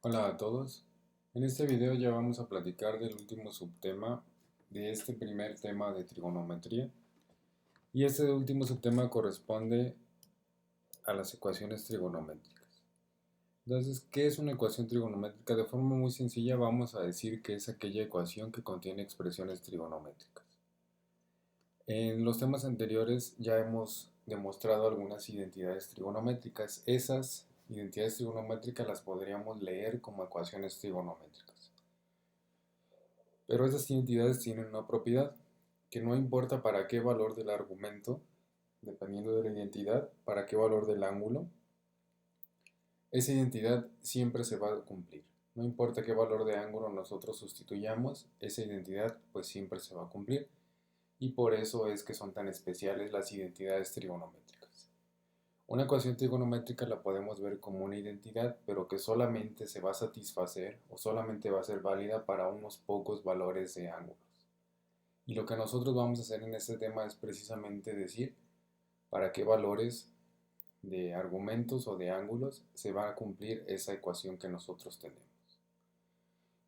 Hola a todos. En este video ya vamos a platicar del último subtema de este primer tema de trigonometría. Y este último subtema corresponde a las ecuaciones trigonométricas. Entonces, ¿qué es una ecuación trigonométrica? De forma muy sencilla vamos a decir que es aquella ecuación que contiene expresiones trigonométricas. En los temas anteriores ya hemos demostrado algunas identidades trigonométricas. Esas identidades trigonométricas las podríamos leer como ecuaciones trigonométricas. Pero esas identidades tienen una propiedad, que no importa para qué valor del argumento, dependiendo de la identidad, para qué valor del ángulo, esa identidad siempre se va a cumplir. No importa qué valor de ángulo nosotros sustituyamos, esa identidad pues siempre se va a cumplir. Y por eso es que son tan especiales las identidades trigonométricas. Una ecuación trigonométrica la podemos ver como una identidad, pero que solamente se va a satisfacer o solamente va a ser válida para unos pocos valores de ángulos. Y lo que nosotros vamos a hacer en este tema es precisamente decir para qué valores de argumentos o de ángulos se va a cumplir esa ecuación que nosotros tenemos.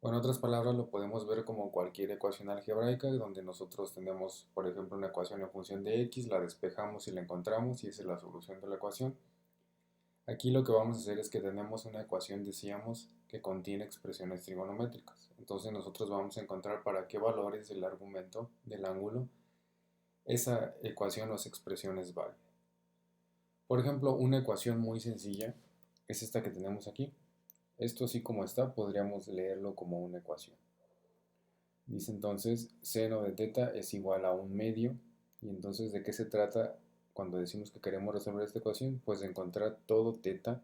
O en otras palabras, lo podemos ver como cualquier ecuación algebraica, donde nosotros tenemos, por ejemplo, una ecuación en función de x, la despejamos y la encontramos y esa es la solución de la ecuación. Aquí lo que vamos a hacer es que tenemos una ecuación, decíamos, que contiene expresiones trigonométricas. Entonces nosotros vamos a encontrar para qué valores del argumento, del ángulo, esa ecuación o esa expresión es válida. Por ejemplo, una ecuación muy sencilla es esta que tenemos aquí. Esto así como está, podríamos leerlo como una ecuación. Dice entonces, seno de teta es igual a un medio. Y entonces, ¿de qué se trata cuando decimos que queremos resolver esta ecuación? Pues de encontrar todo teta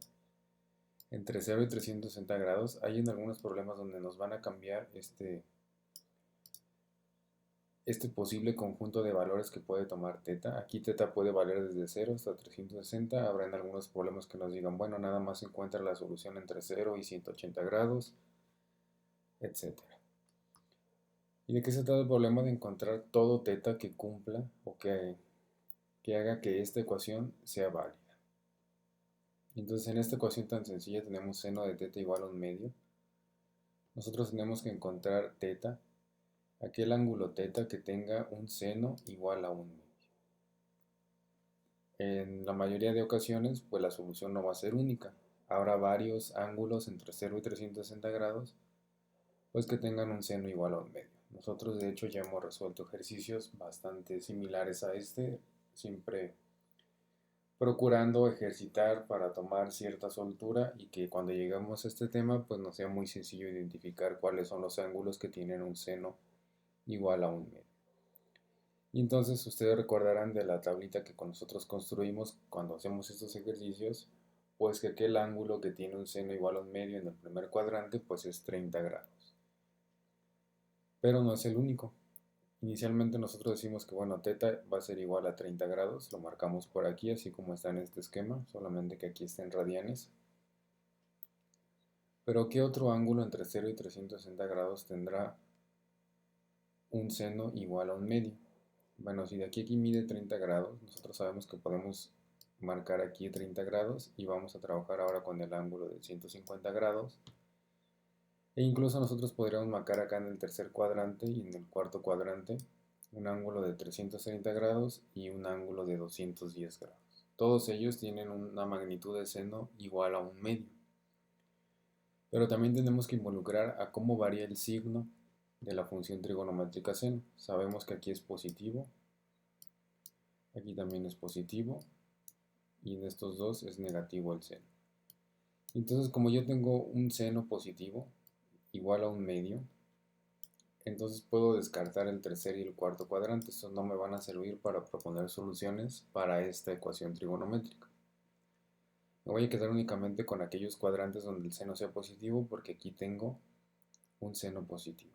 entre 0 y 360 grados. Hay en algunos problemas donde nos van a cambiar este posible conjunto de valores que puede tomar teta. Aquí teta puede valer desde 0 hasta 360. Habrán algunos problemas que nos digan, bueno, nada más se encuentra la solución entre 0 y 180 grados, etcétera. ¿Y de qué se trata el problema? De encontrar todo teta que cumpla o que haga que esta ecuación sea válida. Entonces en esta ecuación tan sencilla tenemos seno de teta igual a un medio. Nosotros tenemos que encontrar teta, aquel ángulo teta que tenga un seno igual a un medio. En la mayoría de ocasiones, pues la solución no va a ser única. Habrá varios ángulos entre 0 y 360 grados, pues que tengan un seno igual a un medio. Nosotros de hecho ya hemos resuelto ejercicios bastante similares a este, siempre procurando ejercitar para tomar cierta soltura y que cuando lleguemos a este tema, pues nos sea muy sencillo identificar cuáles son los ángulos que tienen un seno igual a un medio. Y entonces ustedes recordarán de la tablita que con nosotros construimos cuando hacemos estos ejercicios, pues que aquel ángulo que tiene un seno igual a un medio en el primer cuadrante, pues es 30 grados. Pero no es el único. Inicialmente nosotros decimos que bueno, teta va a ser igual a 30 grados, lo marcamos por aquí, así como está en este esquema, solamente que aquí está en radianes. Pero ¿qué otro ángulo entre 0 y 360 grados tendrá un seno igual a un medio? Bueno, si de aquí a aquí mide 30 grados, nosotros sabemos que podemos marcar aquí 30 grados y vamos a trabajar ahora con el ángulo de 150 grados. E incluso nosotros podríamos marcar acá en el tercer cuadrante y en el cuarto cuadrante un ángulo de 330 grados y un ángulo de 210 grados. Todos ellos tienen una magnitud de seno igual a un medio. Pero también tenemos que involucrar a cómo varía el signo de la función trigonométrica seno. Sabemos que aquí es positivo, aquí también es positivo y en estos dos es negativo el seno. Entonces, como yo tengo un seno positivo igual a un medio, entonces puedo descartar el tercer y el cuarto cuadrante. Estos no me van a servir para proponer soluciones para esta ecuación trigonométrica. Me voy a quedar únicamente con aquellos cuadrantes donde el seno sea positivo porque aquí tengo un seno positivo.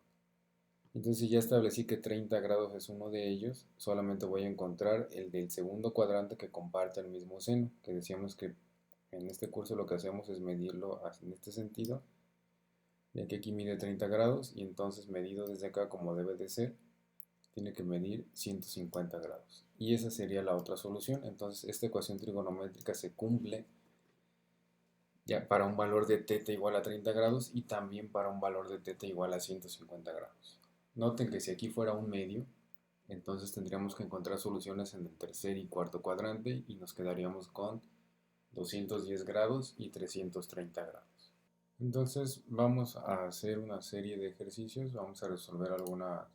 Entonces si ya establecí que 30 grados es uno de ellos, solamente voy a encontrar el del segundo cuadrante que comparte el mismo seno, que decíamos que en este curso lo que hacemos es medirlo en este sentido, ya que aquí mide 30 grados y entonces medido desde acá como debe de ser, tiene que medir 150 grados. Y esa sería la otra solución. Entonces esta ecuación trigonométrica se cumple ya para un valor de θ igual a 30 grados y también para un valor de θ igual a 150 grados. Noten que si aquí fuera un medio, entonces tendríamos que encontrar soluciones en el tercer y cuarto cuadrante y nos quedaríamos con 210 grados y 330 grados. Entonces vamos a hacer una serie de ejercicios, vamos a resolver alguna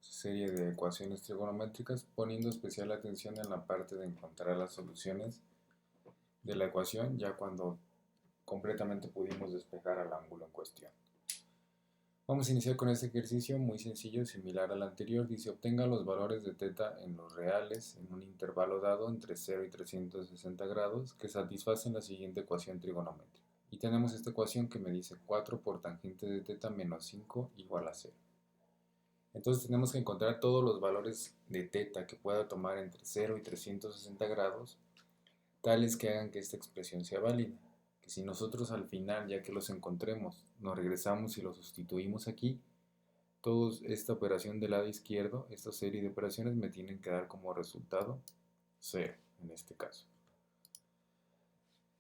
serie de ecuaciones trigonométricas poniendo especial atención en la parte de encontrar las soluciones de la ecuación ya cuando completamente pudimos despejar al ángulo en cuestión. Vamos a iniciar con este ejercicio muy sencillo, similar al anterior. Dice, obtenga los valores de θ en los reales en un intervalo dado entre 0 y 360 grados que satisfacen la siguiente ecuación trigonométrica. Y tenemos esta ecuación que me dice 4 por tangente de θ menos 5 igual a 0. Entonces tenemos que encontrar todos los valores de θ que pueda tomar entre 0 y 360 grados, tales que hagan que esta expresión sea válida. Que si nosotros al final, ya que los encontremos, nos regresamos y los sustituimos aquí, toda esta operación del lado izquierdo, esta serie de operaciones me tienen que dar como resultado 0 en este caso.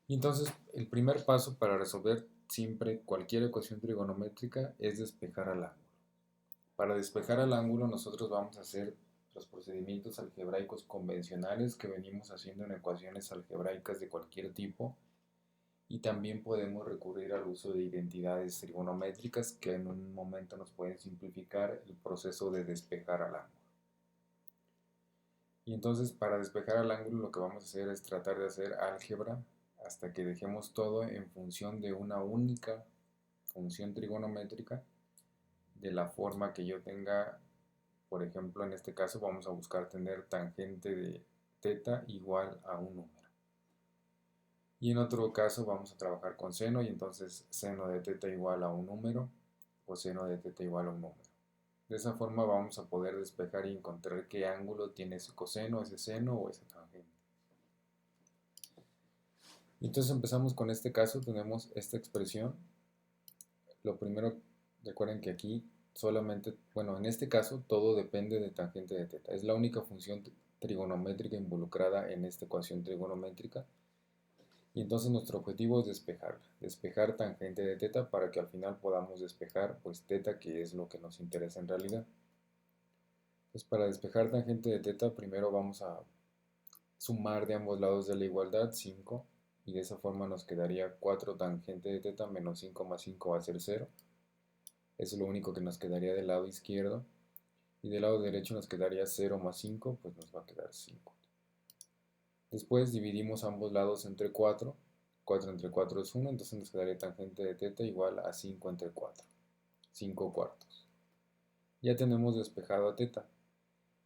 Y entonces el primer paso para resolver siempre cualquier ecuación trigonométrica es despejar al ángulo. Para despejar al ángulo nosotros vamos a hacer los procedimientos algebraicos convencionales que venimos haciendo en ecuaciones algebraicas de cualquier tipo y también podemos recurrir al uso de identidades trigonométricas que en un momento nos pueden simplificar el proceso de despejar al ángulo. Y entonces para despejar al ángulo lo que vamos a hacer es tratar de hacer álgebra hasta que dejemos todo en función de una única función trigonométrica de la forma que yo tenga. Por ejemplo, en este caso vamos a buscar tener tangente de θ igual a un número. Y en otro caso vamos a trabajar con seno y entonces seno de θ igual a un número o seno de θ igual a un número. De esa forma vamos a poder despejar y encontrar qué ángulo tiene ese coseno, ese seno o esa tangente. Entonces empezamos con este caso, tenemos esta expresión. Lo primero, recuerden que aquí solamente, bueno, en este caso todo depende de tangente de θ. Es la única función trigonométrica involucrada en esta ecuación trigonométrica. Y entonces nuestro objetivo es despejar tangente de θ para que al final podamos despejar pues θ, que es lo que nos interesa en realidad. Entonces para despejar tangente de θ primero vamos a sumar de ambos lados de la igualdad 5 y de esa forma nos quedaría 4 tangente de θ menos 5 más 5 va a ser 0. Eso es lo único que nos quedaría del lado izquierdo. Y del lado derecho nos quedaría 0 más 5, pues nos va a quedar 5. Después dividimos ambos lados entre 4. 4 entre 4 es 1, entonces nos quedaría tangente de θ igual a 5 entre 4. 5 cuartos. Ya tenemos despejado a θ.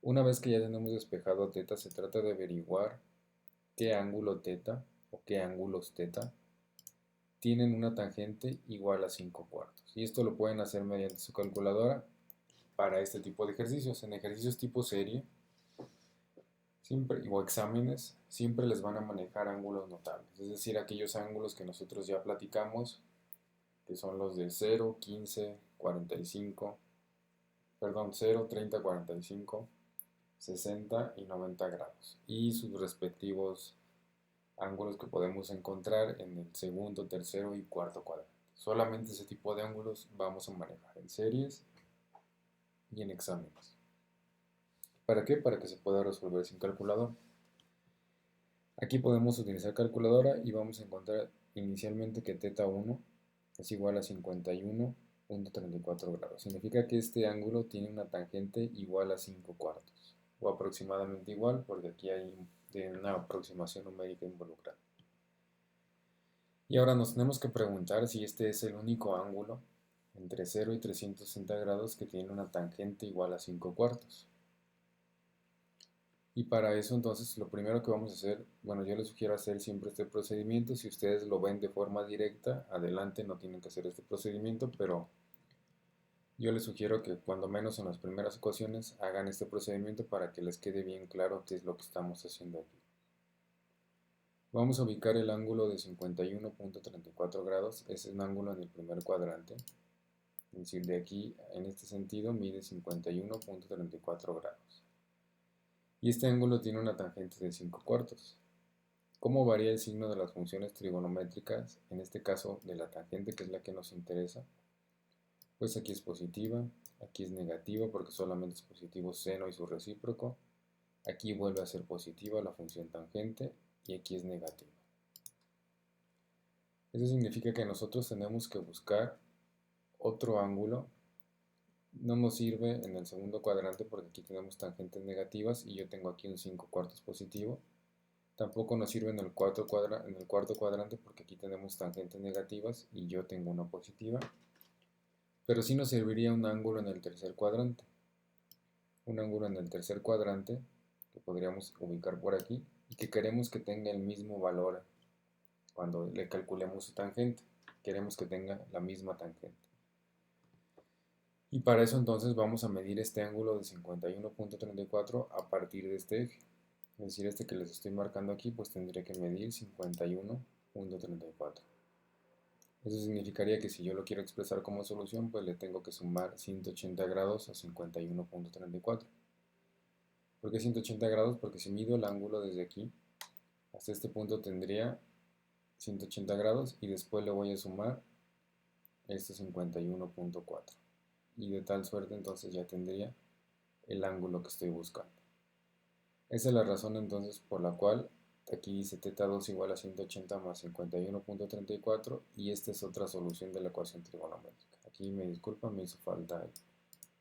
Una vez que ya tenemos despejado a θ, se trata de averiguar qué ángulo θ o qué ángulos θ tienen una tangente igual a 5 cuartos. Y esto lo pueden hacer mediante su calculadora para este tipo de ejercicios. En ejercicios tipo serie siempre, o exámenes, siempre les van a manejar ángulos notables. Es decir, aquellos ángulos que nosotros ya platicamos, que son los de 0, 15, 45, perdón, 0, 30, 45, 60 y 90 grados. Y sus respectivos ángulos que podemos encontrar en el segundo, tercero y cuarto cuadrante. Solamente ese tipo de ángulos vamos a manejar en series y en exámenes. ¿Para qué? Para que se pueda resolver sin calculadora. Aquí podemos utilizar calculadora y vamos a encontrar inicialmente que θ1 es igual a 51.34 grados. Significa que este ángulo tiene una tangente igual a 5 cuartos, o aproximadamente igual, porque aquí hay una aproximación numérica involucrada. Y ahora nos tenemos que preguntar si este es el único ángulo entre 0 y 360 grados que tiene una tangente igual a 5 cuartos. Y para eso entonces lo primero que vamos a hacer, bueno, yo les sugiero hacer siempre este procedimiento. Si ustedes lo ven de forma directa, adelante, no tienen que hacer este procedimiento, pero yo les sugiero que cuando menos en las primeras ecuaciones hagan este procedimiento para que les quede bien claro qué es lo que estamos haciendo aquí. Vamos a ubicar el ángulo de 51.34 grados, ese es un ángulo en el primer cuadrante, es decir, de aquí en este sentido mide 51.34 grados. Y este ángulo tiene una tangente de 5 cuartos. ¿Cómo varía el signo de las funciones trigonométricas? En este caso de la tangente, que es la que nos interesa. Pues aquí es positiva, aquí es negativa porque solamente es positivo seno y su recíproco. Aquí vuelve a ser positiva la función tangente y aquí es negativa. Eso significa que nosotros tenemos que buscar otro ángulo. No nos sirve en el segundo cuadrante porque aquí tenemos tangentes negativas y yo tengo aquí un 5/4 positivo. Tampoco nos sirve en el cuarto cuadrante porque aquí tenemos tangentes negativas y yo tengo una positiva. Pero sí nos serviría un ángulo en el tercer cuadrante. Un ángulo en el tercer cuadrante que podríamos ubicar por aquí y que queremos que tenga el mismo valor cuando le calculemos su tangente. Queremos que tenga la misma tangente. Y para eso entonces vamos a medir este ángulo de 51.34 a partir de este eje. Es decir, este que les estoy marcando aquí, pues tendría que medir 51.34. Eso significaría que si yo lo quiero expresar como solución, pues le tengo que sumar 180 grados a 51.34. ¿Por qué 180 grados? Porque si mido el ángulo desde aquí hasta este punto tendría 180 grados y después le voy a sumar este 51.4. Y de tal suerte entonces ya tendría el ángulo que estoy buscando. Esa es la razón entonces por la cual aquí dice θ2 igual a 180 más 51.34 y esta es otra solución de la ecuación trigonométrica. Aquí me disculpan, me hizo falta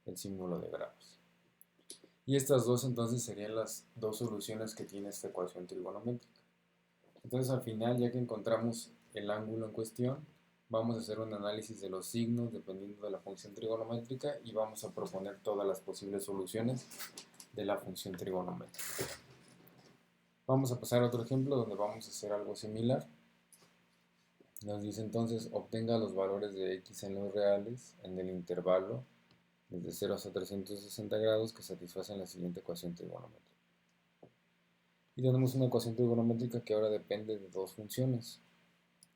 el símbolo de grados. Y estas dos entonces serían las dos soluciones que tiene esta ecuación trigonométrica. Entonces al final, ya que encontramos el ángulo en cuestión, vamos a hacer un análisis de los signos dependiendo de la función trigonométrica y vamos a proponer todas las posibles soluciones de la función trigonométrica. Vamos a pasar a otro ejemplo donde vamos a hacer algo similar. Nos dice entonces, obtenga los valores de x en los reales en el intervalo desde 0 hasta 360 grados que satisfacen la siguiente ecuación trigonométrica. Y tenemos una ecuación trigonométrica que ahora depende de dos funciones,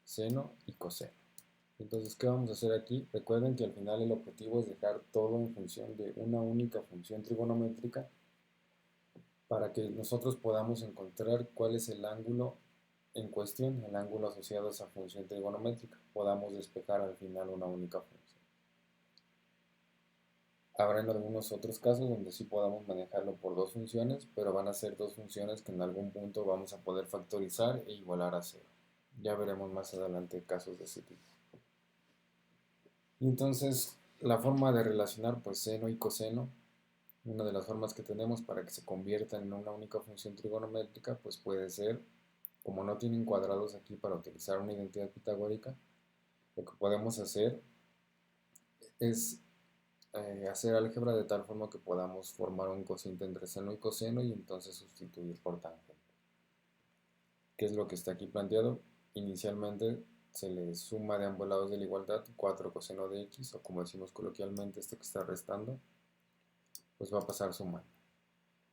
seno y coseno. Entonces, ¿qué vamos a hacer aquí? Recuerden que al final el objetivo es dejar todo en función de una única función trigonométrica para que nosotros podamos encontrar cuál es el ángulo en cuestión, el ángulo asociado a esa función trigonométrica. Podamos despejar al final una única función. Habrá en algunos otros casos donde sí podamos manejarlo por dos funciones, pero van a ser dos funciones que en algún punto vamos a poder factorizar e igualar a cero. Ya veremos más adelante casos de ese tipo. Y entonces la forma de relacionar pues seno y coseno, una de las formas que tenemos para que se conviertan en una única función trigonométrica, pues puede ser, como no tienen cuadrados aquí para utilizar una identidad pitagórica, lo que podemos hacer es hacer álgebra de tal forma que podamos formar un cociente entre seno y coseno y entonces sustituir por tangente. ¿Qué es lo que está aquí planteado? Inicialmente se le suma de ambos lados de la igualdad 4 coseno de x, o como decimos coloquialmente, este que está restando, pues va a pasar sumando.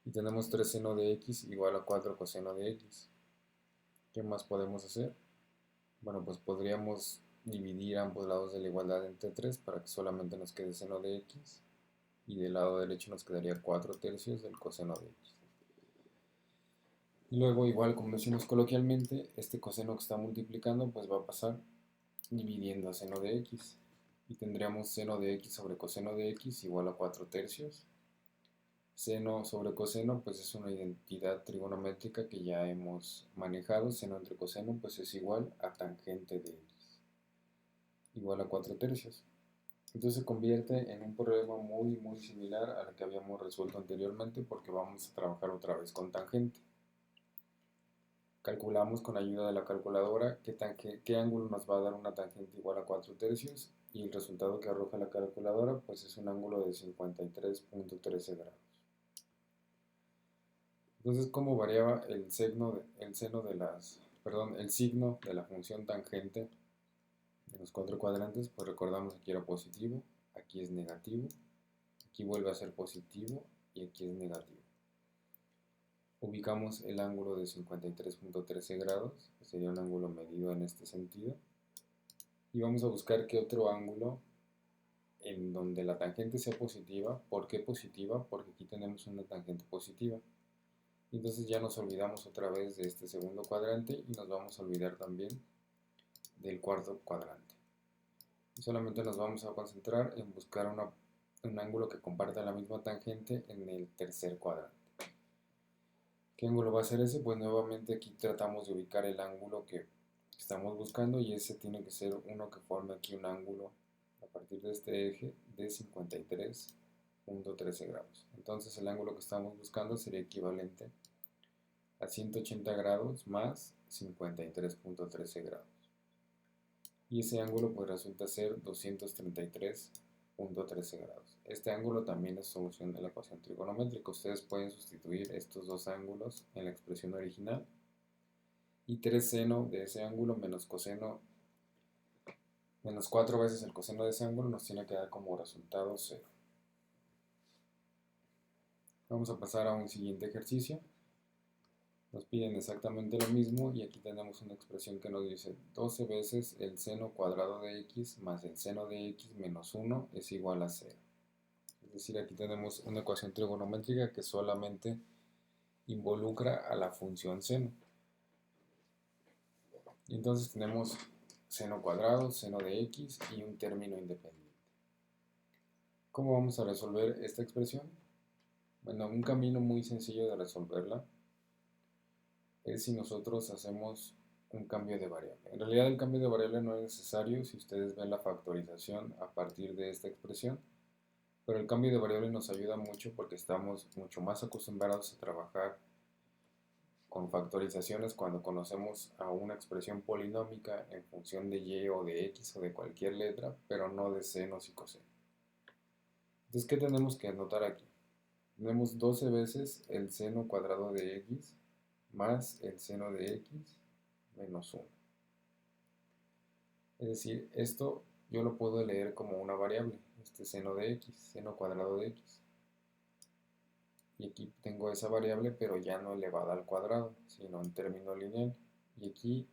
Y tenemos 3 seno de x igual a 4 coseno de x. ¿Qué más podemos hacer? Bueno, pues podríamos dividir ambos lados de la igualdad entre 3 para que solamente nos quede seno de x y del lado derecho nos quedaría 4/3 del coseno de x. Y luego, igual como decimos coloquialmente, este coseno que está multiplicando pues va a pasar dividiendo a seno de x y tendríamos seno de x sobre coseno de x igual a 4/3. Seno sobre coseno pues es una identidad trigonométrica que ya hemos manejado. Seno entre coseno pues es igual a tangente de x igual a 4/3. Entonces se convierte en un problema muy similar al que habíamos resuelto anteriormente porque vamos a trabajar otra vez con tangente. Calculamos con ayuda de la calculadora qué ángulo nos va a dar una tangente igual a 4/3 y el resultado que arroja la calculadora pues es un ángulo de 53.13 grados. Entonces, ¿cómo variaba el signo de la función tangente en los cuatro cuadrantes? Pues recordamos aquí era positivo, aquí es negativo, aquí vuelve a ser positivo y aquí es negativo. Ubicamos el ángulo de 53.13 grados, que sería un ángulo medido en este sentido, y vamos a buscar qué otro ángulo en donde la tangente sea positiva. ¿Por qué positiva? Porque aquí tenemos una tangente positiva. Y entonces ya nos olvidamos otra vez de este segundo cuadrante y nos vamos a olvidar también del cuarto cuadrante. Y solamente nos vamos a concentrar en buscar un ángulo que comparta la misma tangente en el tercer cuadrante. ¿Qué ángulo va a ser ese? Pues nuevamente aquí tratamos de ubicar el ángulo que estamos buscando y ese tiene que ser uno que forme aquí un ángulo a partir de este eje de 53.13 grados. Entonces el ángulo que estamos buscando sería equivalente a 180 grados más 53.13 grados. Y ese ángulo pues resulta ser 233.13 grados. Este ángulo también es solución de la ecuación trigonométrica. Ustedes pueden sustituir estos dos ángulos en la expresión original. Y 3 seno de ese ángulo menos coseno, menos 4 veces el coseno de ese ángulo nos tiene que dar como resultado 0. Vamos a pasar a un siguiente ejercicio. Nos piden exactamente lo mismo y aquí tenemos una expresión que nos dice 12 veces el seno cuadrado de x más el seno de x menos 1 es igual a 0. Es decir, aquí tenemos una ecuación trigonométrica que solamente involucra a la función seno. Y entonces tenemos seno cuadrado, seno de x y un término independiente. ¿Cómo vamos a resolver esta expresión? Bueno, un camino muy sencillo de resolverla es si nosotros hacemos un cambio de variable. En realidad el cambio de variable no es necesario si ustedes ven la factorización a partir de esta expresión, pero el cambio de variable nos ayuda mucho porque estamos mucho más acostumbrados a trabajar con factorizaciones cuando conocemos a una expresión polinómica en función de y o de x o de cualquier letra, pero no de senos y cosenos. Entonces, ¿qué tenemos que anotar aquí? Tenemos 12 veces el seno cuadrado de x más el seno de x menos 1. Es decir, esto yo lo puedo leer como una variable, este seno de x, seno cuadrado de x. Y aquí tengo esa variable, pero ya no elevada al cuadrado, sino en término lineal. Y aquí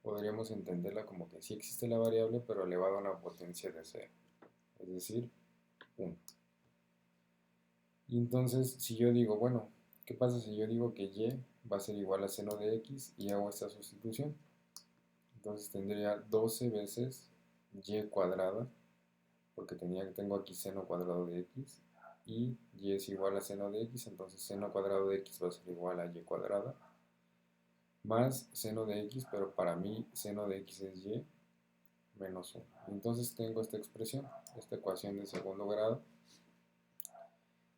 podríamos entenderla como que sí existe la variable, pero elevada a una potencia de 0, es decir, 1. Y entonces, si yo digo, bueno, ¿qué pasa si yo digo que y va a ser igual a seno de x y hago esta sustitución? Entonces tendría 12 veces y cuadrada, porque tengo aquí seno cuadrado de x, y es igual a seno de x, entonces seno cuadrado de x va a ser igual a y cuadrada, más seno de x, pero para mí seno de x es y, menos 1. Entonces tengo esta expresión, esta ecuación de segundo grado,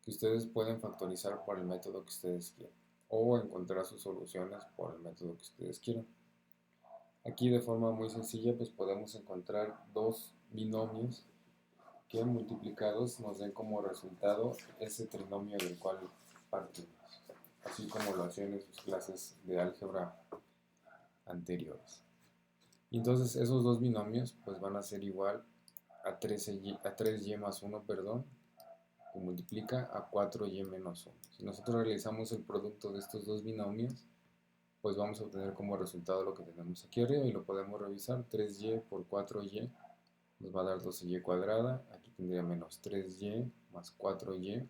que ustedes pueden factorizar por el método que ustedes quieran, o encontrar sus soluciones por el método que ustedes quieran. Aquí de forma muy sencilla pues podemos encontrar dos binomios que multiplicados nos den como resultado ese trinomio del cual partimos, así como lo hacían en sus clases de álgebra anteriores. Y entonces esos dos binomios pues van a ser igual a 3y más 1, perdón, que multiplica a 4y menos 1. Si nosotros realizamos el producto de estos dos binomios, pues vamos a obtener como resultado lo que tenemos aquí arriba y lo podemos revisar. 3y por 4y nos va a dar 12y cuadrada, aquí tendría menos 3y más 4y,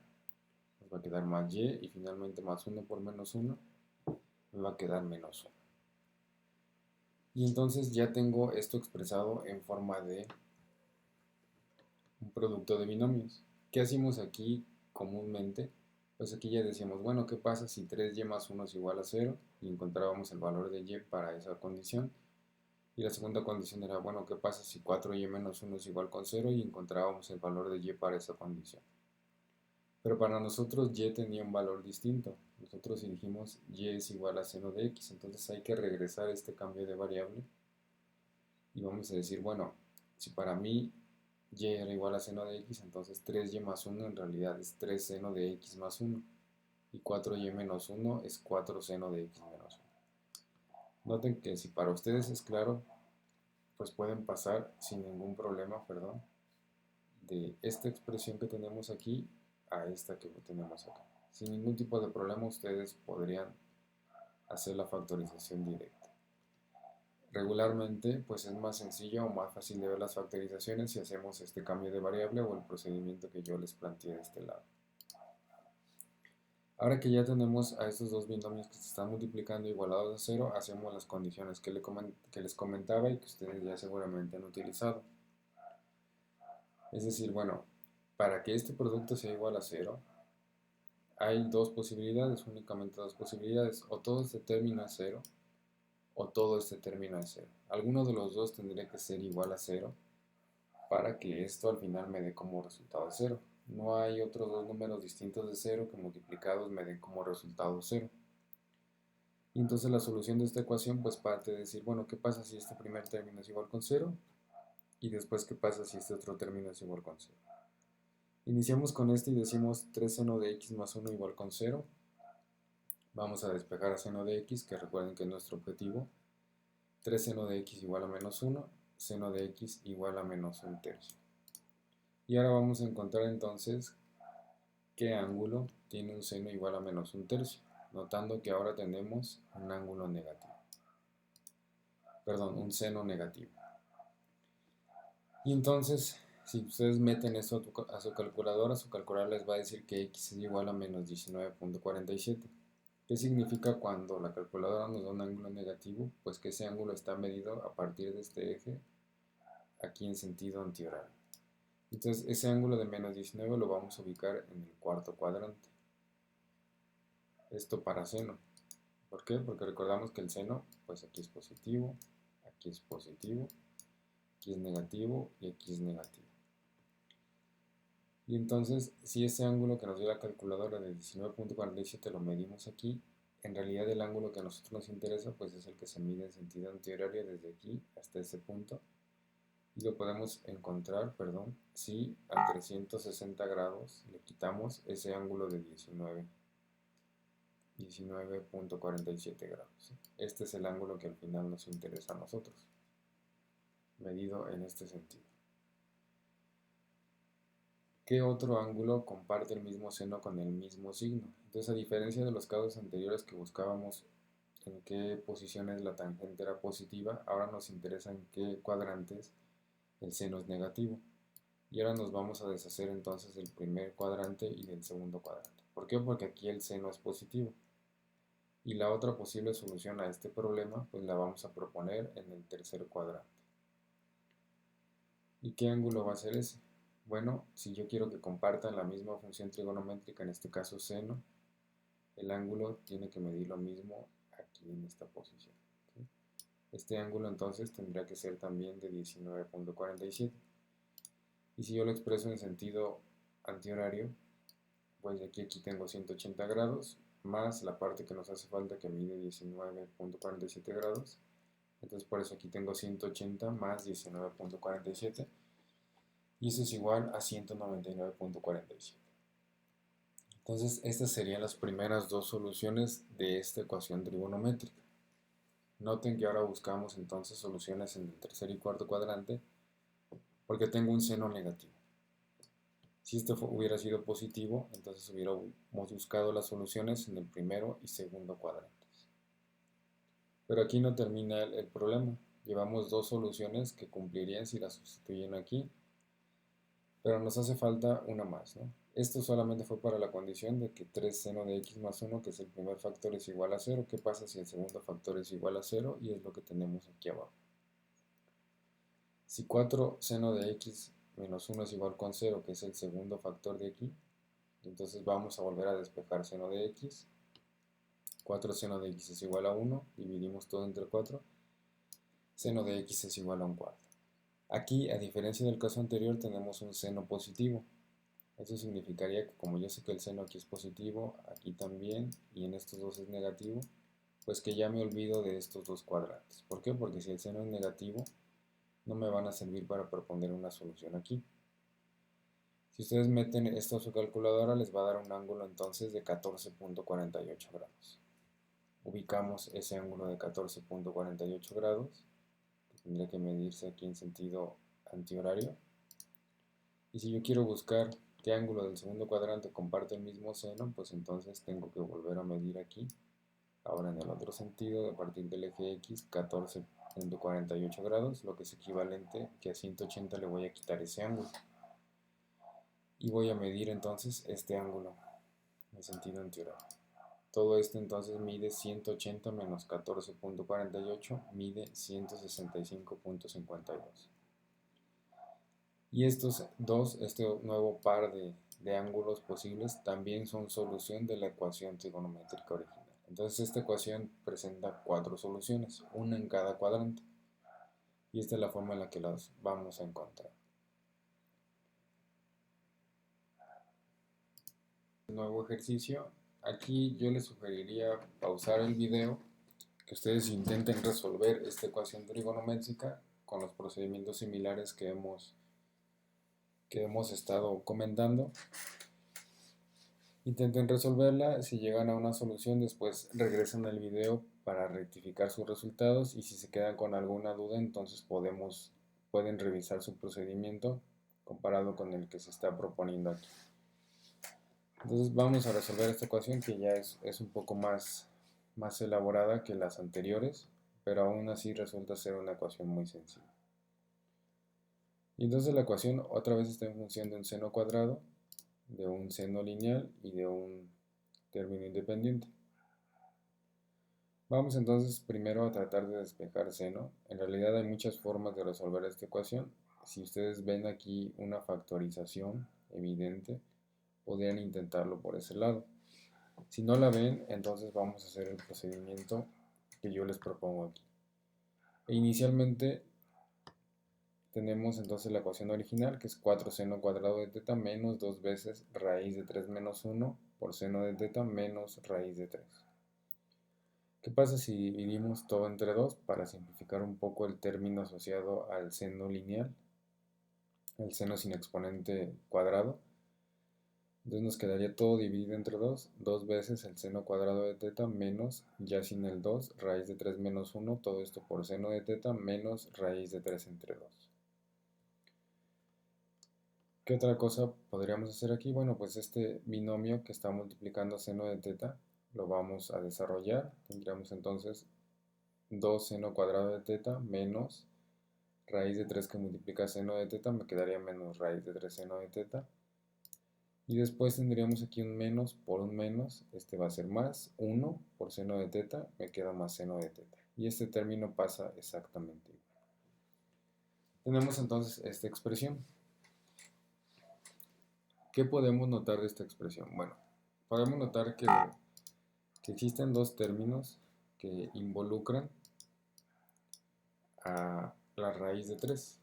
nos va a quedar más y finalmente más 1 por menos 1, me va a quedar menos 1. Y entonces ya tengo esto expresado en forma de un producto de binomios. ¿Qué hacemos aquí comúnmente? Pues aquí ya decíamos, bueno, ¿qué pasa si 3y más 1 es igual a 0? Y encontrábamos el valor de y para esa condición. Y la segunda condición era, bueno, ¿qué pasa si 4y menos 1 es igual con 0? Y encontrábamos el valor de y para esa condición. Pero para nosotros y tenía un valor distinto. Nosotros dijimos y es igual a seno de x. Entonces hay que regresar este cambio de variable. Y vamos a decir, bueno, si para mí y era igual a seno de x, entonces 3y más 1 en realidad es 3 seno de x más 1. Y 4y menos 1 es 4 seno de x menos 1. Noten que si para ustedes es claro, pues pueden pasar sin ningún problema, perdón, de esta expresión que tenemos aquí a esta que tenemos acá. Sin ningún tipo de problema ustedes podrían hacer la factorización directa. Regularmente pues es más sencillo o más fácil de ver las factorizaciones si hacemos este cambio de variable o el procedimiento que yo les planteé de este lado. Ahora que ya tenemos a estos dos binomios que se están multiplicando igualados a cero, hacemos las condiciones que les comentaba y que ustedes ya seguramente han utilizado. Es decir, bueno, para que este producto sea igual a cero, hay dos posibilidades, únicamente dos posibilidades. O todo este término es cero, o todo este término es cero. Alguno de los dos tendría que ser igual a cero para que esto al final me dé como resultado cero. No hay otros dos números distintos de cero que multiplicados me den como resultado cero. Y entonces la solución de esta ecuación pues parte de decir, bueno, ¿qué pasa si este primer término es igual con cero? Y después, ¿qué pasa si este otro término es igual con cero? Iniciamos con este y decimos 3 seno de x más 1 igual con 0. Vamos a despejar a seno de x, que recuerden que es nuestro objetivo. 3 seno de x igual a menos 1, seno de x igual a menos 1/3. Y ahora vamos a encontrar entonces qué ángulo tiene un seno igual a menos 1/3, notando que ahora tenemos un ángulo negativo. Perdón, un seno negativo. Y entonces, si ustedes meten esto a su calculadora les va a decir que x es igual a menos 19.47. ¿Qué significa cuando la calculadora nos da un ángulo negativo? Pues que ese ángulo está medido a partir de este eje, aquí en sentido antihorario. Entonces, ese ángulo de menos 19 lo vamos a ubicar en el cuarto cuadrante. Esto para seno. ¿Por qué? Porque recordamos que el seno, pues aquí es positivo, aquí es positivo, aquí es negativo y aquí es negativo. Y entonces, si ese ángulo que nos dio la calculadora de 19.47 lo medimos aquí, en realidad el ángulo que a nosotros nos interesa pues es el que se mide en sentido antihorario desde aquí hasta ese punto. Y lo podemos encontrar, si a 360 grados le quitamos ese ángulo de 19.47 grados. Este es el ángulo que al final nos interesa a nosotros, medido en este sentido. ¿Qué otro ángulo comparte el mismo seno con el mismo signo? Entonces, a diferencia de los casos anteriores que buscábamos en qué posiciones la tangente era positiva, ahora nos interesa en qué cuadrantes el seno es negativo. Y ahora nos vamos a deshacer entonces del primer cuadrante y del segundo cuadrante. ¿Por qué? Porque aquí el seno es positivo. Y la otra posible solución a este problema, pues la vamos a proponer en el tercer cuadrante. ¿Y qué ángulo va a ser ese? Bueno, si yo quiero que compartan la misma función trigonométrica, en este caso seno, el ángulo tiene que medir lo mismo aquí en esta posición. ¿Sí? Este ángulo entonces tendría que ser también de 19.47. Y si yo lo expreso en sentido antihorario, pues de aquí tengo 180 grados, más la parte que nos hace falta que mide 19.47 grados. Entonces por eso aquí tengo 180 más 19.47. Y eso es igual a 199.47. Entonces estas serían las primeras dos soluciones de esta ecuación trigonométrica. Noten que ahora buscamos entonces soluciones en el tercer y cuarto cuadrante porque tengo un seno negativo. Si esto hubiera sido positivo, entonces hubiéramos buscado las soluciones en el primero y segundo cuadrantes. Pero aquí no termina el problema. Llevamos dos soluciones que cumplirían si las sustituyen aquí, pero nos hace falta una más, ¿no? Esto solamente fue para la condición de que 3 seno de x más 1, que es el primer factor, es igual a 0. ¿Qué pasa si el segundo factor es igual a 0? Y es lo que tenemos aquí abajo. Si 4 seno de x menos 1 es igual con 0, que es el segundo factor de aquí, entonces vamos a volver a despejar seno de x. 4 seno de x es igual a 1, dividimos todo entre 4. Seno de x es igual a un cuarto. Aquí, a diferencia del caso anterior, tenemos un seno positivo. Eso significaría que como yo sé que el seno aquí es positivo, aquí también, y en estos dos es negativo, pues que ya me olvido de estos dos cuadrantes. ¿Por qué? Porque si el seno es negativo, no me van a servir para proponer una solución aquí. Si ustedes meten esto a su calculadora, les va a dar un ángulo entonces de 14.48 grados. Ubicamos ese ángulo de 14.48 grados, que tendría que medirse aquí en sentido antihorario. Y si yo quiero buscar qué ángulo del segundo cuadrante comparte el mismo seno, pues entonces tengo que volver a medir aquí, ahora en el otro sentido, a partir del eje X, 14.48 grados, lo que es equivalente que a 180 le voy a quitar ese ángulo. Y voy a medir entonces este ángulo. en sentido antihorario. Todo esto entonces mide 180 menos 14.48, mide 165.52. Y este nuevo par de ángulos posibles también son solución de la ecuación trigonométrica original. Entonces esta ecuación presenta 4 soluciones, una en cada cuadrante. Y esta es la forma en la que las vamos a encontrar. Nuevo ejercicio. Aquí yo les sugeriría pausar el video, que ustedes intenten resolver esta ecuación trigonométrica con los procedimientos similares que hemos estado comentando. Intenten resolverla, si llegan a una solución después regresan al video para rectificar sus resultados, y si se quedan con alguna duda entonces pueden revisar su procedimiento comparado con el que se está proponiendo aquí. Entonces vamos a resolver esta ecuación, que ya es un poco más elaborada que las anteriores, pero aún así resulta ser una ecuación muy sencilla. Y entonces la ecuación otra vez está en función de un seno cuadrado, de un seno lineal y de un término independiente. Vamos entonces primero a tratar de despejar seno. En realidad hay muchas formas de resolver esta ecuación. Si ustedes ven aquí una factorización evidente, podrían intentarlo por ese lado. Si no la ven, entonces vamos a hacer el procedimiento que yo les propongo aquí. Inicialmente tenemos entonces la ecuación original, que es 4 seno cuadrado de teta menos 2 veces raíz de 3 menos 1 por seno de teta menos raíz de 3. ¿Qué pasa si dividimos todo entre 2 para simplificar un poco el término asociado al seno lineal, el seno sin exponente cuadrado? Entonces nos quedaría todo dividido entre 2, 2 veces el seno cuadrado de teta menos, ya sin el 2, raíz de 3 menos 1, todo esto por seno de teta menos raíz de 3 entre 2. ¿Qué otra cosa podríamos hacer aquí? Bueno, pues este binomio que está multiplicando seno de teta lo vamos a desarrollar. Tendríamos entonces 2 seno cuadrado de teta menos raíz de 3 que multiplica seno de teta, me quedaría menos raíz de 3 seno de teta. Y después tendríamos aquí un menos por un menos, este va a ser más 1 por seno de teta, me queda más seno de teta. Y este término pasa exactamente igual. Tenemos entonces esta expresión. ¿Qué podemos notar de esta expresión? Bueno, podemos notar que existen dos términos que involucran a la raíz de 3.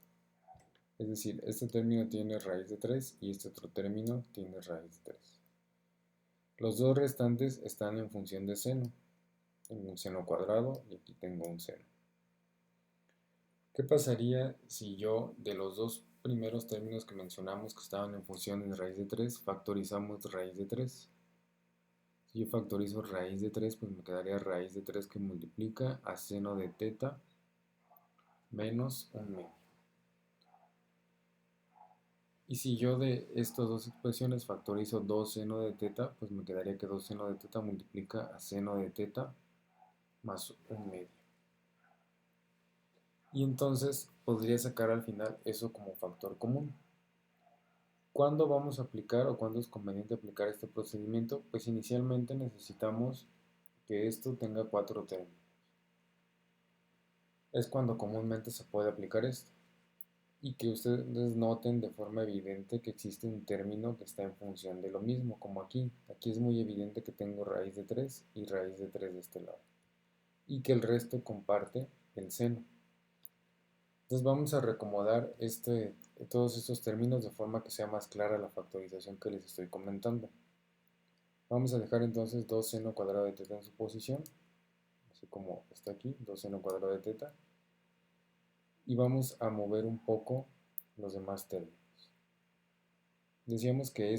Es decir, este término tiene raíz de 3 y este otro término tiene raíz de 3. Los dos restantes están en función de seno. Tengo un seno cuadrado y aquí tengo un seno. ¿Qué pasaría si yo de los dos primeros términos que mencionamos que estaban en función de raíz de 3, factorizamos raíz de 3? Si yo factorizo raíz de 3, pues me quedaría raíz de 3 que multiplica a seno de teta menos un medio. Y si yo de estas dos expresiones factorizo 2 seno de teta, pues me quedaría que 2 seno de teta multiplica a seno de teta más un medio. Y entonces podría sacar al final eso como factor común. ¿Cuándo vamos a aplicar o cuándo es conveniente aplicar este procedimiento? Pues inicialmente necesitamos que esto tenga 4 términos. Es cuando comúnmente se puede aplicar esto. Y que ustedes noten de forma evidente que existe un término que está en función de lo mismo, como aquí. Aquí es muy evidente que tengo raíz de 3 y raíz de 3 de este lado. Y que el resto comparte el seno. Entonces vamos a reacomodar todos estos términos de forma que sea más clara la factorización que les estoy comentando. Vamos a dejar entonces 2 seno cuadrado de teta en su posición, así como está aquí, 2 seno cuadrado de teta. Y vamos a mover un poco los demás términos. Decíamos que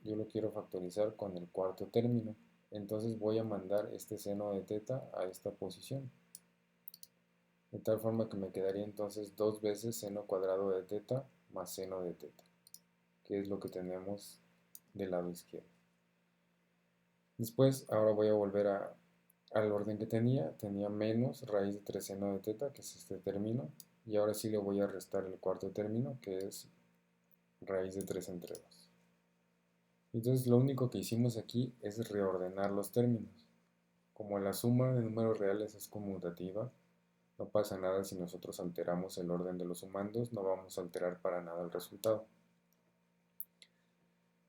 yo lo quiero factorizar con el cuarto término, entonces voy a mandar este seno de teta a esta posición. De tal forma que me quedaría entonces 2 veces seno cuadrado de teta más seno de teta, que es lo que tenemos del lado izquierdo. Después, ahora voy a volver al orden que tenía menos raíz de 3 seno de teta, que es este término, y ahora sí le voy a restar el cuarto término, que es raíz de 3 entre 2. Entonces lo único que hicimos aquí es reordenar los términos. Como la suma de números reales es conmutativa, no pasa nada si nosotros alteramos el orden de los sumandos, no vamos a alterar para nada el resultado.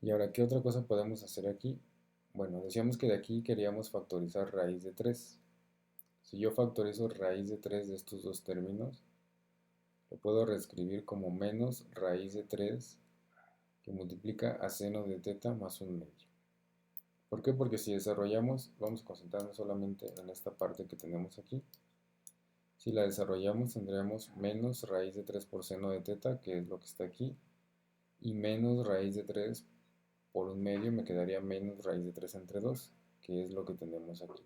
Y ahora, ¿qué otra cosa podemos hacer aquí? Bueno, decíamos que de aquí queríamos factorizar raíz de 3. Si yo factorizo raíz de 3 de estos dos términos, lo puedo reescribir como menos raíz de 3 que multiplica a seno de teta más un medio. ¿Por qué? Porque si desarrollamos, vamos a concentrarnos solamente en esta parte que tenemos aquí. Si la desarrollamos tendremos menos raíz de 3 por seno de teta, que es lo que está aquí, y menos raíz de 3 por un medio me quedaría menos raíz de 3 entre 2, que es lo que tenemos aquí.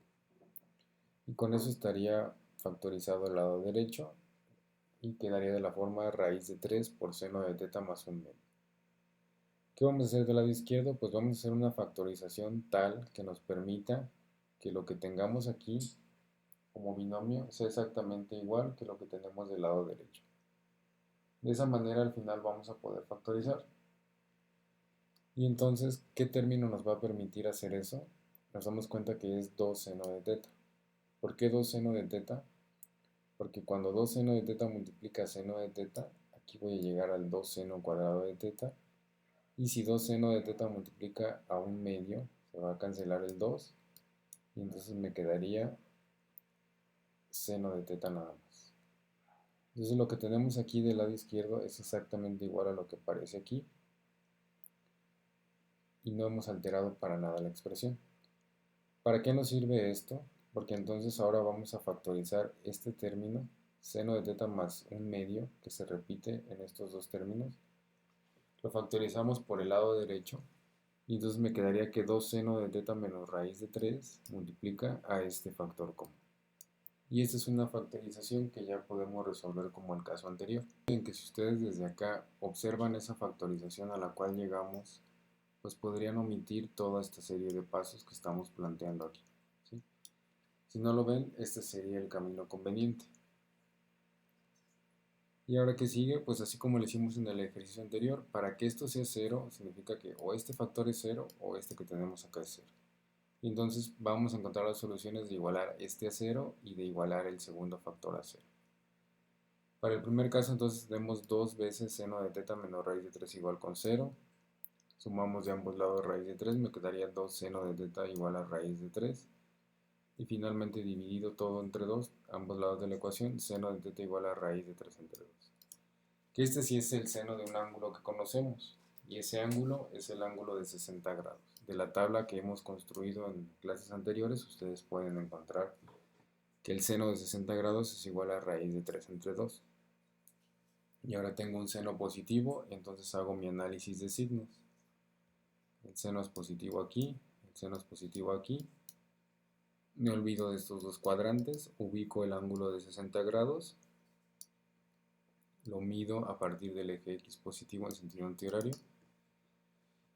Y con eso estaría factorizado el lado derecho y quedaría de la forma raíz de 3 por seno de teta más un medio. ¿Qué vamos a hacer del lado izquierdo? Pues vamos a hacer una factorización tal que nos permita que lo que tengamos aquí como binomio sea exactamente igual que lo que tenemos del lado derecho. De esa manera al final vamos a poder factorizar. Y entonces, ¿qué término nos va a permitir hacer eso? Nos damos cuenta que es 2 seno de teta. ¿Por qué 2 seno de teta? Porque cuando 2 seno de teta multiplica seno de teta, aquí voy a llegar al 2 seno cuadrado de teta. Y si 2 seno de teta multiplica a un medio, se va a cancelar el 2. Y entonces me quedaría seno de teta nada más. Entonces lo que tenemos aquí del lado izquierdo es exactamente igual a lo que aparece aquí. Y no hemos alterado para nada la expresión. ¿Para qué nos sirve esto? Porque entonces ahora vamos a factorizar este término, seno de teta más un medio, que se repite en estos dos términos. Lo factorizamos por el lado derecho. Y entonces me quedaría que 2 seno de teta menos raíz de 3 multiplica a este factor común. Y esta es una factorización que ya podemos resolver como el caso anterior. En que si ustedes desde acá observan esa factorización a la cual llegamos, pues podrían omitir toda esta serie de pasos que estamos planteando aquí, ¿sí? Si no lo ven, este sería el camino conveniente. Y ahora que sigue, pues así como lo hicimos en el ejercicio anterior, para que esto sea 0, significa que o este factor es 0 o este que tenemos acá es 0. Y entonces vamos a encontrar las soluciones de igualar este a 0 y de igualar el segundo factor a 0. Para el primer caso entonces tenemos 2 veces seno de teta menos raíz de 3 igual con 0. Sumamos de ambos lados raíz de 3, me quedaría 2 seno de teta igual a raíz de 3. Y finalmente dividido todo entre 2, ambos lados de la ecuación, seno de teta igual a raíz de 3 entre 2. Que este sí es el seno de un ángulo que conocemos. Y ese ángulo es el ángulo de 60 grados. De la tabla que hemos construido en clases anteriores, ustedes pueden encontrar que el seno de 60 grados es igual a raíz de 3 entre 2. Y ahora tengo un seno positivo, entonces hago mi análisis de signos. El seno es positivo aquí, el seno es positivo aquí. Me olvido de estos dos cuadrantes, ubico el ángulo de 60 grados, lo mido a partir del eje X positivo en sentido antihorario.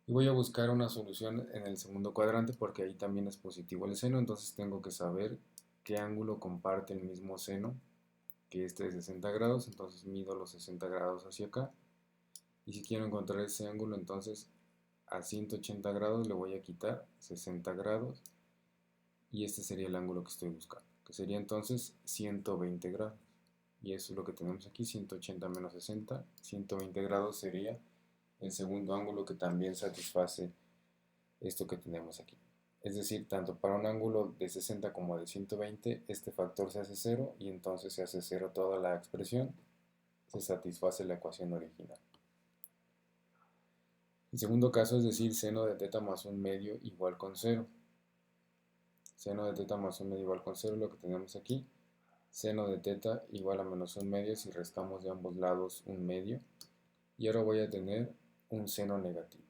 Y voy a buscar una solución en el segundo cuadrante porque ahí también es positivo el seno, entonces tengo que saber qué ángulo comparte el mismo seno que este de 60 grados, entonces mido los 60 grados hacia acá. Y si quiero encontrar ese ángulo, entonces a 180 grados le voy a quitar 60 grados y este sería el ángulo que estoy buscando, que sería entonces 120 grados. Y eso es lo que tenemos aquí, 180 menos 60, 120 grados sería el segundo ángulo que también satisface esto que tenemos aquí. Es decir, tanto para un ángulo de 60 como de 120, este factor se hace 0 y entonces se hace 0 toda la expresión, se satisface la ecuación original. El segundo caso es decir, seno de teta más un medio igual con 0. Seno de teta más un medio igual con 0, lo que tenemos aquí. Seno de teta igual a menos un medio si restamos de ambos lados un medio. Y ahora voy a tener un seno negativo.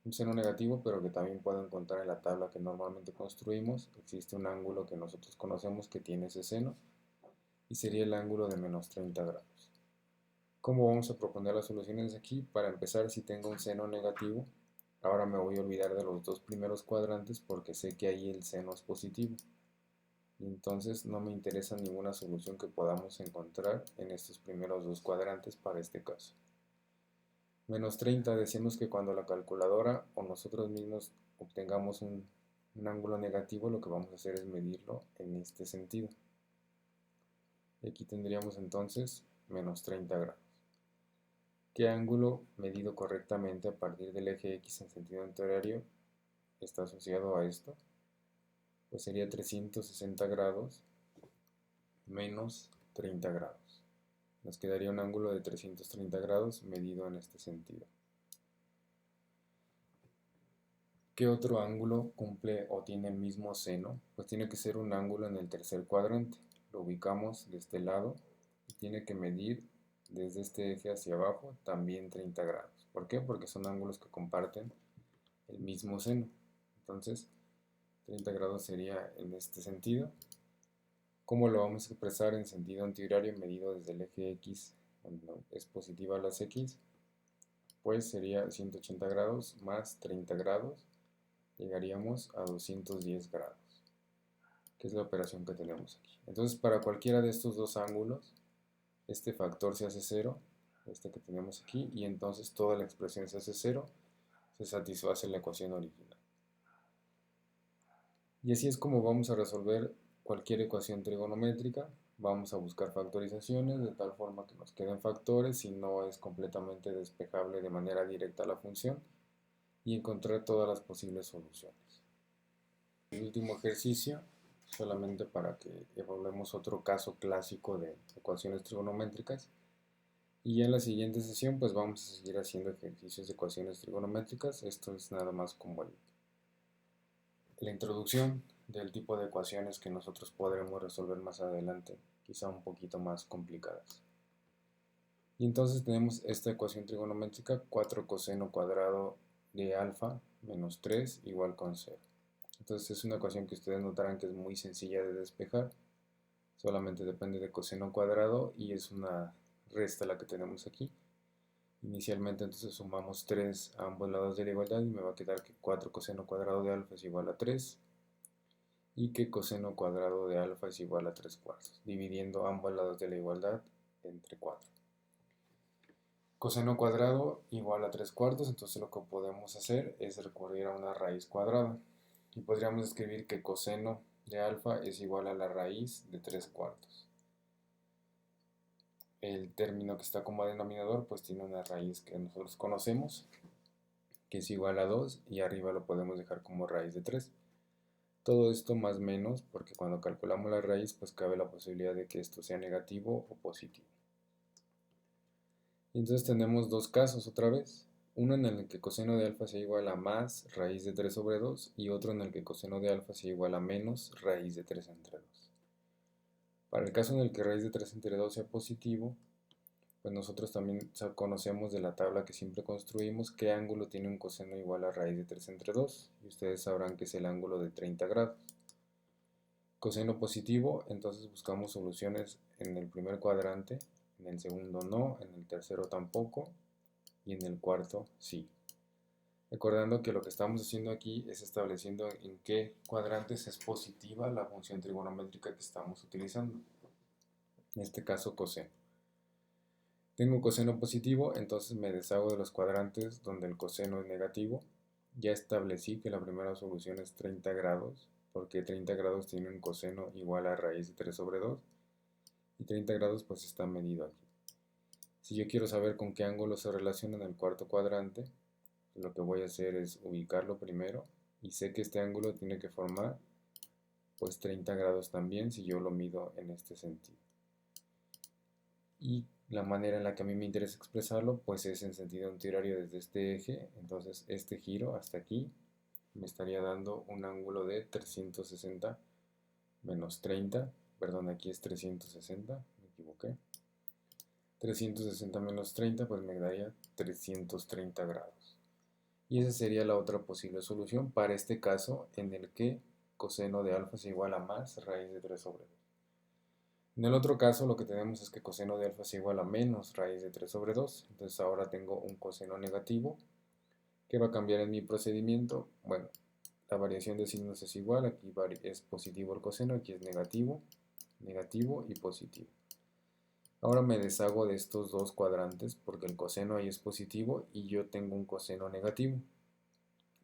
Un seno negativo, pero que también puedo encontrar en la tabla que normalmente construimos. Existe un ángulo que nosotros conocemos que tiene ese seno y sería el ángulo de menos 30 grados. ¿Cómo vamos a proponer las soluciones aquí? Para empezar, si tengo un seno negativo, ahora me voy a olvidar de los dos primeros cuadrantes porque sé que ahí el seno es positivo. Y entonces no me interesa ninguna solución que podamos encontrar en estos primeros dos cuadrantes para este caso. Menos 30, decimos que cuando la calculadora o nosotros mismos obtengamos un ángulo negativo, lo que vamos a hacer es medirlo en este sentido. Y aquí tendríamos entonces menos 30 grados. ¿Qué ángulo medido correctamente a partir del eje X en sentido antihorario está asociado a esto? Pues sería 360 grados menos 30 grados. Nos quedaría un ángulo de 330 grados medido en este sentido. ¿Qué otro ángulo cumple o tiene el mismo seno? Pues tiene que ser un ángulo en el tercer cuadrante. Lo ubicamos de este lado y tiene que medir desde este eje hacia abajo también 30 grados. ¿Por qué? Porque son ángulos que comparten el mismo seno. Entonces, 30 grados sería en este sentido. ¿Cómo lo vamos a expresar en sentido antihorario medido desde el eje X, cuando es positiva las X? Pues sería 180 grados más 30 grados, llegaríamos a 210 grados, que es la operación que tenemos aquí. Entonces, para cualquiera de estos dos ángulos, este factor se hace 0, este que tenemos aquí, y entonces toda la expresión se hace 0, se satisface la ecuación original. Y así es como vamos a resolver cualquier ecuación trigonométrica. Vamos a buscar factorizaciones de tal forma que nos queden factores si no es completamente despejable de manera directa la función, y encontrar todas las posibles soluciones. El último ejercicio, solamente para que evaluemos otro caso clásico de ecuaciones trigonométricas, y ya en la siguiente sesión pues vamos a seguir haciendo ejercicios de ecuaciones trigonométricas. Esto es nada más como la introducción del tipo de ecuaciones que nosotros podremos resolver más adelante, quizá un poquito más complicadas. Y entonces tenemos esta ecuación trigonométrica: 4 coseno cuadrado de alfa menos 3 igual con 0. Entonces es una ecuación que ustedes notarán que es muy sencilla de despejar, solamente depende de coseno cuadrado y es una resta la que tenemos aquí. Inicialmente entonces sumamos 3 a ambos lados de la igualdad y me va a quedar que 4 coseno cuadrado de alfa es igual a 3 y que coseno cuadrado de alfa es igual a 3 cuartos, dividiendo ambos lados de la igualdad entre 4. Coseno cuadrado igual a 3 cuartos, entonces lo que podemos hacer es recurrir a una raíz cuadrada. Y podríamos escribir que coseno de alfa es igual a la raíz de 3 cuartos. El término que está como denominador pues tiene una raíz que nosotros conocemos, que es igual a 2, y arriba lo podemos dejar como raíz de 3. Todo esto más menos, porque cuando calculamos la raíz pues cabe la posibilidad de que esto sea negativo o positivo. Y entonces tenemos dos casos otra vez. Uno en el que coseno de alfa sea igual a más raíz de 3 sobre 2 y otro en el que coseno de alfa sea igual a menos raíz de 3 entre 2. Para el caso en el que raíz de 3 entre 2 sea positivo, pues nosotros también conocemos de la tabla que siempre construimos qué ángulo tiene un coseno igual a raíz de 3 entre 2, y ustedes sabrán que es el ángulo de 30 grados. Coseno positivo, entonces buscamos soluciones en el primer cuadrante, en el segundo no, en el tercero tampoco, y en el cuarto sí. Recordando que lo que estamos haciendo aquí es estableciendo en qué cuadrantes es positiva la función trigonométrica que estamos utilizando, en este caso coseno. Tengo coseno positivo, entonces me deshago de los cuadrantes donde el coseno es negativo. Ya establecí que la primera solución es 30 grados, porque 30 grados tiene un coseno igual a raíz de 3 sobre 2, y 30 grados pues está medido aquí. Si yo quiero saber con qué ángulo se relaciona en el cuarto cuadrante, lo que voy a hacer es ubicarlo primero, y sé que este ángulo tiene que formar pues 30 grados también si yo lo mido en este sentido. Y la manera en la que a mí me interesa expresarlo pues es en sentido antihorario desde este eje. Entonces este giro hasta aquí me estaría dando un ángulo de 360 menos 30, perdón, aquí es 360, me equivoqué. 360 menos 30 pues me daría 330 grados. Y esa sería la otra posible solución para este caso en el que coseno de alfa es igual a más raíz de 3 sobre 2. En el otro caso lo que tenemos es que coseno de alfa es igual a menos raíz de 3 sobre 2. Entonces ahora tengo un coseno negativo. ¿Qué va a cambiar en mi procedimiento? Bueno, la variación de signos es igual. Aquí es positivo el coseno, aquí es negativo, negativo y positivo. Ahora me deshago de estos dos cuadrantes porque el coseno ahí es positivo y yo tengo un coseno negativo.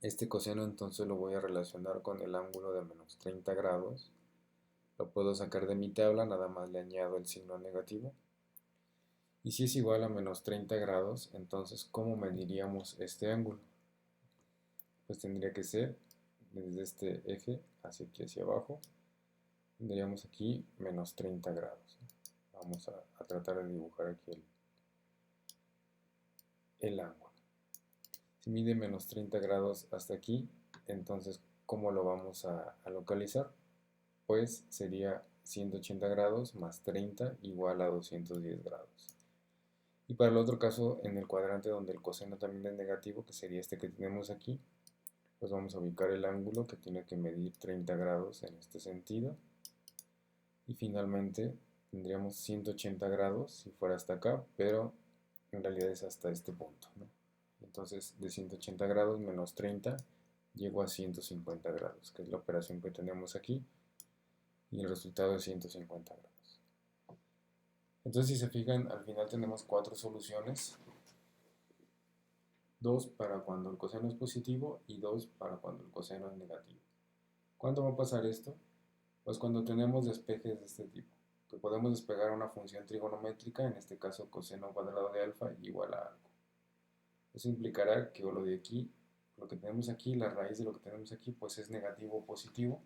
Este coseno entonces lo voy a relacionar con el ángulo de menos 30 grados. Lo puedo sacar de mi tabla, nada más le añado el signo negativo. Y si es igual a menos 30 grados, entonces ¿cómo mediríamos este ángulo? Pues tendría que ser desde este eje hacia aquí hacia abajo. Tendríamos aquí menos 30 grados. Vamos a tratar de dibujar aquí el ángulo. Si mide menos 30 grados hasta aquí, entonces ¿cómo lo vamos a localizar? Pues sería 180 grados más 30 igual a 210 grados. Y para el otro caso, en el cuadrante donde el coseno también es negativo, que sería este que tenemos aquí, pues vamos a ubicar el ángulo que tiene que medir 30 grados en este sentido. Y finalmente tendríamos 180 grados si fuera hasta acá, pero en realidad es hasta este punto, ¿no? Entonces de 180 grados menos 30 llego a 150 grados, que es la operación que tenemos aquí, y el resultado es 150 grados. Entonces si se fijan, al final tenemos 4 soluciones, 2 para cuando el coseno es positivo y 2 para cuando el coseno es negativo. ¿Cuándo va a pasar esto? Pues cuando tenemos despejes de este tipo, que podemos despegar una función trigonométrica, en este caso coseno cuadrado de alfa igual a algo. Eso implicará que lo de aquí, lo que tenemos aquí, la raíz de lo que tenemos aquí, pues es negativo o positivo,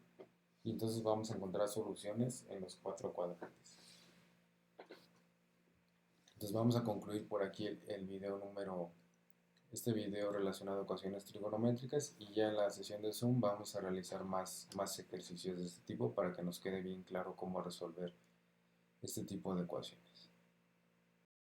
y entonces vamos a encontrar soluciones en los 4 cuadrantes. Entonces vamos a concluir por aquí el video este video relacionado a ecuaciones trigonométricas, y ya en la sesión de Zoom vamos a realizar más ejercicios de este tipo para que nos quede bien claro cómo resolver este tipo de ecuaciones.